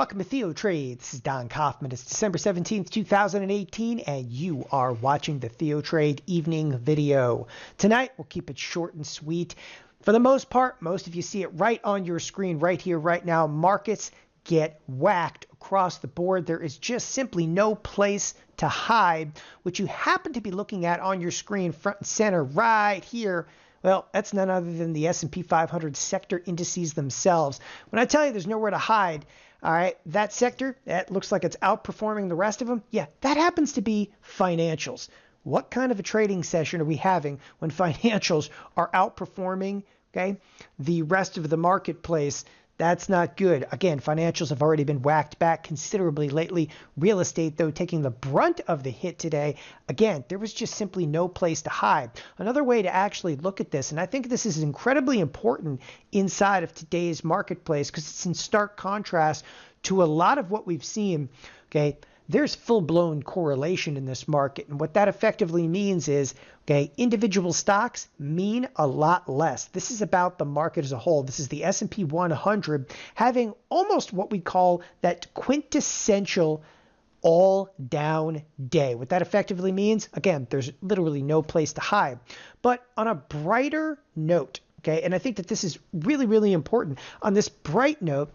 Welcome to TheoTrade. This is Don Kaufman. It's December 17th, 2018, and you are watching the TheoTrade evening video. Tonight, we'll keep it short and sweet. For the most part, most of you see it right on your screen right here, right now. Markets get whacked across the board. There is just simply no place to hide. What you happen to be looking at on your screen front and center right here, well, that's none other than the S&P 500 sector indices themselves. When I tell you there's nowhere to hide, all right, that sector, that looks like it's outperforming the rest of them. Yeah, that happens to be financials. What kind of a trading session are we having when financials are outperforming, okay, the rest of the marketplace? That's not good. Again, financials have already been whacked back considerably lately. Real estate, though, taking the brunt of the hit today. Again, there was just simply no place to hide. Another way to actually look at this, and I think this is incredibly important inside of today's marketplace because it's in stark contrast to a lot of what we've seen, okay? There's full-blown correlation in this market. And what that effectively means is, okay, individual stocks mean a lot less. This is about the market as a whole. This is the S&P 100 having almost what we call that quintessential all-down day. What that effectively means, again, there's literally no place to hide. But on a brighter note, okay, and I think that this is really, really important. On this bright note,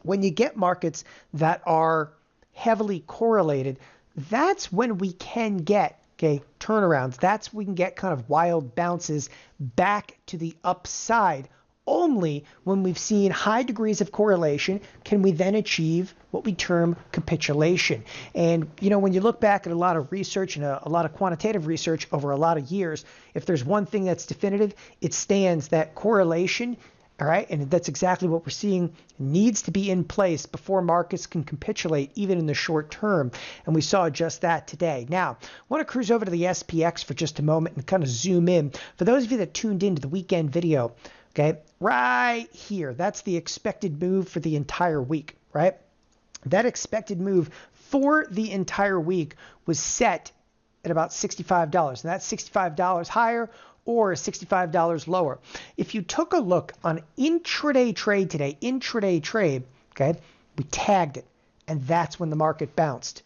when you get markets that are heavily correlated, that's when we can get, okay, turnarounds. That's when we can get kind of wild bounces back to the upside. Only when we've seen high degrees of correlation can we then achieve what we term capitulation. And, you know, when you look back at a lot of research and a lot of quantitative research over a lot of years, if there's one thing that's definitive, it stands that correlation, all right, and that's exactly what we're seeing, needs to be in place before markets can capitulate, even in the short term. And we saw just that today. Now, I want to cruise over to the SPX for just a moment and kind of zoom in. For those of you that tuned into the weekend video, okay, right here, that's the expected move for the entire week, right? That expected move for the entire week was set at about $65. And that's $65 higher or $65 lower. If you took a look on intraday trade today, intraday trade, okay, we tagged it, and that's when the market bounced.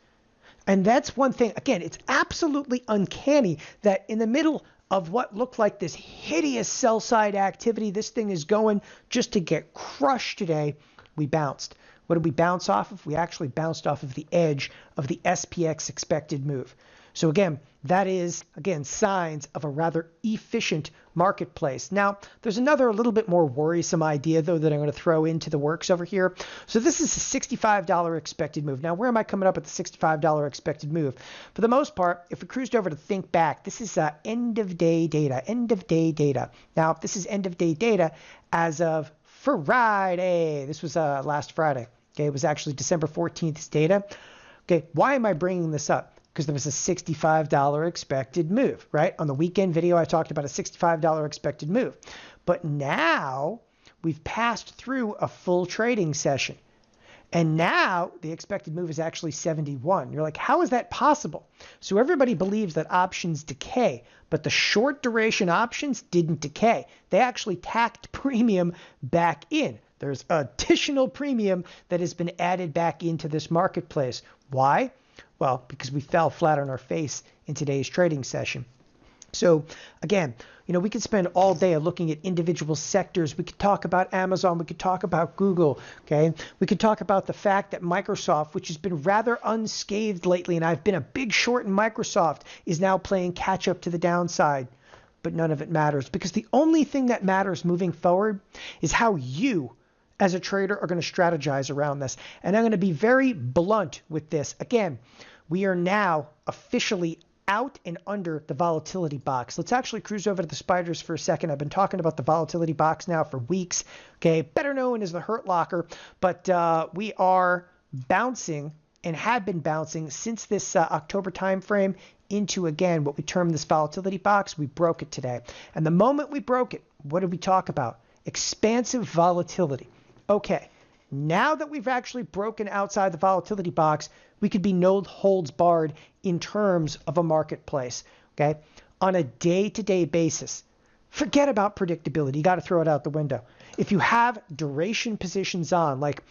And that's one thing, again, it's absolutely uncanny that in the middle of what looked like this hideous sell-side activity, this thing is going just to get crushed today, we bounced. What did we bounce off of? We actually bounced off of the edge of the SPX expected move. So again, that is, again, signs of a rather efficient marketplace. Now, there's another a little bit more worrisome idea, though, that I'm going to throw into the works over here. So this is a $65 expected move. Now, where am I coming up with the $65 expected move? For the most part, if we cruised over to think back, this is end-of-day data, end-of-day data. Now, this is end-of-day data as of Friday. This was last Friday. Okay, it was actually December 14th's data. Okay, why am I bringing this up? Because there was a $65 expected move, right? On the weekend video, I talked about a $65 expected move. But now we've passed through a full trading session. And now the expected move is actually 71. You're like, how is that possible? So everybody believes that options decay, but the short duration options didn't decay. They actually tacked premium back in. There's additional premium that has been added back into this marketplace. Why? Well, because we fell flat on our face in today's trading session. So again, you know, we could spend all day looking at individual sectors. We could talk about Amazon. We could talk about Google. Okay. We could talk about the fact that Microsoft, which has been rather unscathed lately, and I've been a big short in Microsoft, is now playing catch up to the downside. But none of it matters, because the only thing that matters moving forward is how you, as a trader, are going to strategize around this. And I'm going to be very blunt with this. Again, we are now officially out and under the volatility box. Let's actually cruise over to the spiders for a second. I've been talking about the volatility box now for weeks, okay, better known as the Hurt Locker, but we are bouncing and have been bouncing since this October timeframe into, again, what we term this volatility box. We broke it today. And the moment we broke it, what did we talk about? Expansive volatility. Okay, now that we've actually broken outside the volatility box, we could be no holds barred in terms of a marketplace, okay? On a day-to-day basis, Forget about predictability. You got to throw it out the window. If you have duration positions on, like,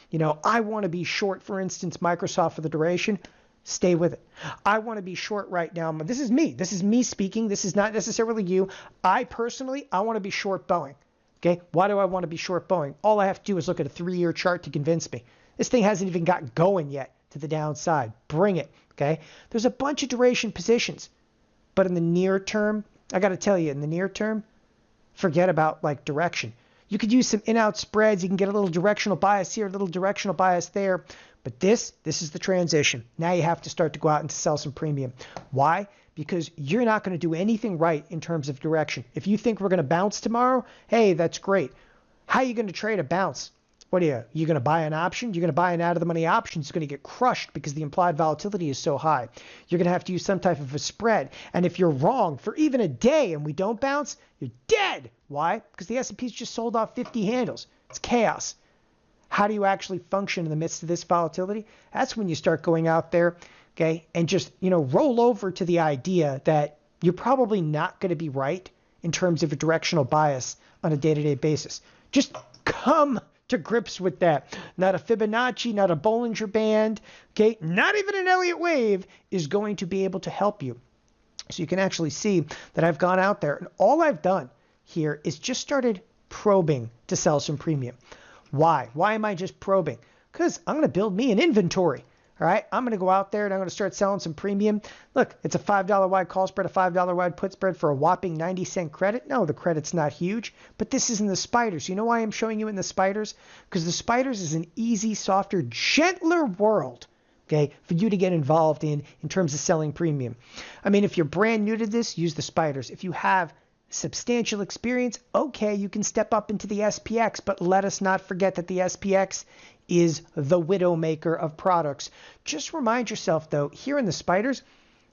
I want to be short, for instance, Microsoft for the duration, stay with it. I want to be short right now. This is me. This is me speaking. This is not necessarily you. I want to be short Boeing. Okay. Why do I want to be short Boeing? All I have to do is look at a 3-year chart to convince me. This thing hasn't even got going yet to the downside. Bring it. Okay. There's a bunch of duration positions, but in the near term, I got to tell you, in the near term, forget about like direction. You could use some in-out spreads. You can get a little directional bias here, a little directional bias there. But this is the transition. Now you have to start to go out and sell some premium. Why? Because you're not going to do anything right in terms of direction. If you think we're going to bounce tomorrow, hey, that's great. How are you going to trade a bounce? What are you going to buy an option? You're going to buy an out-of-the-money option. It's going to get crushed because the implied volatility is so high. You're going to have to use some type of a spread. And if you're wrong for even a day and we don't bounce, you're dead. Why? Because the S&P's just sold off 50 handles. It's chaos. How do you actually function in the midst of this volatility? That's when you start going out there, okay, and just, roll over to the idea that you're probably not going to be right in terms of a directional bias on a day-to-day basis. Just come to grips with that. Not a Fibonacci, not a Bollinger Band, okay, not even an Elliott Wave is going to be able to help you. So you can actually see that I've gone out there, and all I've done here is just started probing to sell some premium. Why? Why am I just probing? Because I'm going to build me an inventory. All right, I'm going to go out there and I'm going to start selling some premium. Look, it's a $5 wide call spread, a $5 wide put spread for a whopping 90-cent credit. No, the credit's not huge, but this is in the spiders. You know why I'm showing you in the spiders? Because the spiders is an easy, softer, gentler world, okay, for you to get involved in terms of selling premium. I mean, if you're brand new to this, use the spiders. If you have substantial experience, okay, you can step up into the SPX, but let us not forget that the SPX is the widowmaker of products. Just remind yourself, though, here in the spiders,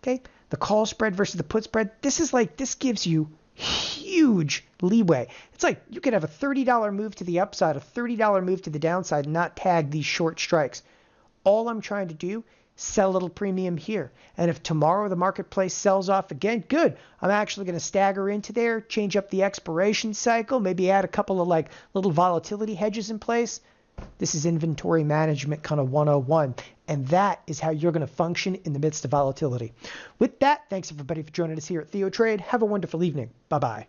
okay, the call spread versus the put spread, this gives you huge leeway. It's like you could have a $30 move to the upside, a $30 move to the downside, and not tag these short strikes. All I'm trying to do, sell a little premium here. And if tomorrow the marketplace sells off again, good. I'm actually going to stagger into there, change up the expiration cycle, maybe add a couple of like little volatility hedges in place. This is inventory management kind of 101. And that is how you're going to function in the midst of volatility. With that, thanks everybody for joining us here at TheoTrade. Have a wonderful evening. Bye-bye.